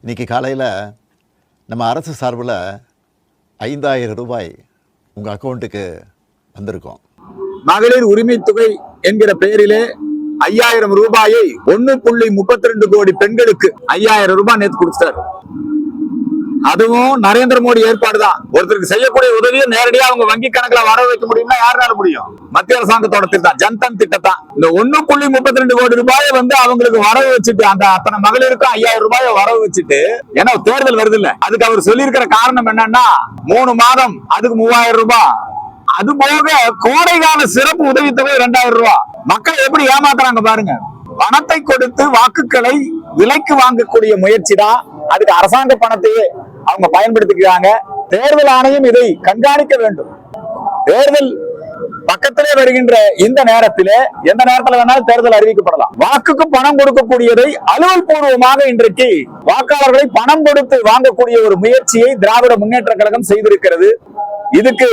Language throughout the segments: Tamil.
இன்றைக்கி காலையில் நம்ம அரசு சார்பில் 5000 ரூபாய் உங்கள் அக்கௌண்ட்டுக்கு வந்திருக்கோம். மகளிர் உரிமை தொகை என்கிற பெயரிலே 5000 ரூபாயை 1.32 கோடி பெண்களுக்கு 5000 ரூபாய் நேற்று கொடுத்தாரு. அதுவும் நரேந்திர மோடி ஏற்பாடு தான். ஒருத்தருக்கு செய்யக்கூடிய உதவியை நேரடியா அவங்க வங்கி கணக்குல வர வைக்க முடியும்னா யாருனால முடியும்? மத்திய அரசாங்கத்தோட திட்டம், ஜன்தன் திட்டத்தான். இந்த 1.32 கோடி ரூபாயை அவங்களுக்கு வரவு வச்சுட்டு, அந்த அத்தனை மகளிருக்கும் 5000 ரூபாயை வரவு வச்சுட்டு, ஏன்னா தேர்தல் வருது இல்ல, அதுக்கு அவர் சொல்லியிருக்கிற காரணம் என்னன்னா 3 மாதம் அதுக்கு 3000 ரூபாய், அது போக கோடைகால சிறப்பு உதவித்தொகை 2000 ரூபாய். மக்கள் எப்படி ஏமாத்துறாங்க பாருங்க. பணத்தை கொடுத்து வாக்குகளை விலைக்கு வாங்கக்கூடிய முயற்சி தான். அதுக்கு அரசாங்க பணத்தையே அவங்க பயன்படுத்திக்கிறாங்க. தேர்தல் ஆணையம் இதை கண்காணிக்க வேண்டும். தேர்தல் பக்கத்திலே வருகின்ற இந்த நேரத்திலே எந்த நேரத்தில் வேணாலும் தேர்தல் அறிவிக்கப்படலாம். வாக்குக்கு பணம் கொடுக்கக்கூடியதை அலுவல் பூர்வமாக இன்றைக்கு வாக்காளர்களை பணம் கொடுத்து வாங்கக்கூடிய ஒரு முயற்சியை திராவிட முன்னேற்ற கழகம் செய்திருக்கிறது. இதுக்கு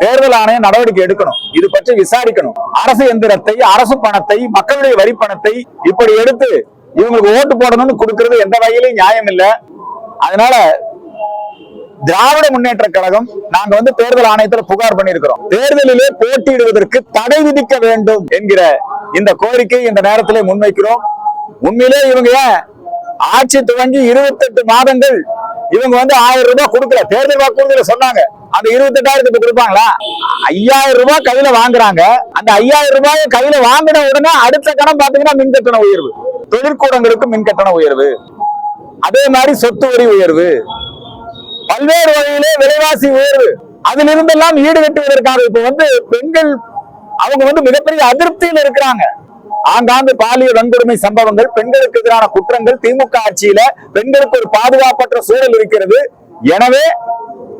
தேர்தல் ஆணையம் நடவடிக்கை எடுக்கணும். இது பற்றி விசாரிக்கணும். அரசு எந்திரத்தை, அரசு பணத்தை, மக்களுடைய வரி பணத்தை இப்படி எடுத்து இவங்களுக்கு ஓட்டு போடணும்னு கொடுக்கிறது எந்த வகையிலும் நியாயம் இல்லை. அதனால திராவிட முன்னேற்ற கழகம் நாங்க தேர்தல் ஆணையத்துல புகார் பண்ணியிருக்கிறோம். தேர்தலிலே போட்டியிடுவதற்கு தடை விதிக்க வேண்டும் என்கிற இந்த கோரிக்கை இந்த நேரத்திலே முன்வைக்கிறோம். உண்மையிலே இவங்க ஆட்சி துவங்கி 28 மாதங்கள் இவங்க 1000 ரூபாய் கொடுக்கல. தேர்தல் வாக்குறுதியில சொன்னாங்க. அந்த 28,000 கொடுப்பாங்களா? 5000 ரூபாய் கையில வாங்குறாங்க. அந்த 5000 ரூபாயை கையில வாங்கின உடனே அடுத்த கடன் பாத்தீங்கன்னா மின் கட்டண உயர்வு, தொழிற்கூடங்களுக்கு மின் கட்டண உயர்வு, அதே மாதிரி சொத்து வரி உயர்வு, பல்வேறு வகையிலே விலைவாசி உயர்வு. அதிலிருந்தெல்லாம் ஈடுகட்டுவதற்காக இப்ப பெண்கள் அவங்க மிகப்பெரிய அதிருப்தியில் இருக்கிறாங்க. ஆங்காங்கு பாலியல் வன்கொடுமை சம்பவங்கள், பெண்களுக்கு எதிரான குற்றங்கள், திமுக ஆட்சியில பெண்களுக்கு ஒரு பாதுகாப்பற்ற சூழல் இருக்கிறது. எனவே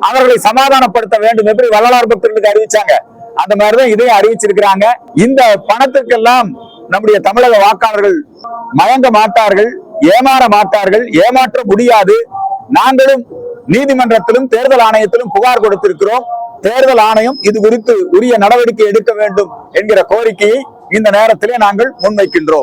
அவர்களை சமாதானப்படுத்த வேண்டும் எப்படி வள்ளலார் பக்தர்களுக்கு அறிவிச்சாங்க, அந்த மாதிரிதான் இதையும் அறிவிச்சிருக்கிறாங்க. இந்த பணத்துக்கெல்லாம் நம்முடைய தமிழக வாக்காளர்கள் மயங்க மாட்டார்கள், ஏமாற மாட்டார்கள், ஏமாற்ற முடியாது. நாங்களும் நீதிமன்றத்திலும் தேர்தல் ஆணையத்திலும் புகார் கொடுத்திருக்கிறோம். தேர்தல் ஆணையம் இது குறித்து உரிய நடவடிக்கை எடுக்க வேண்டும் என்கிற கோரிக்கையை இந்த நேரத்திலே நாங்கள் முன்வைக்கின்றோம்.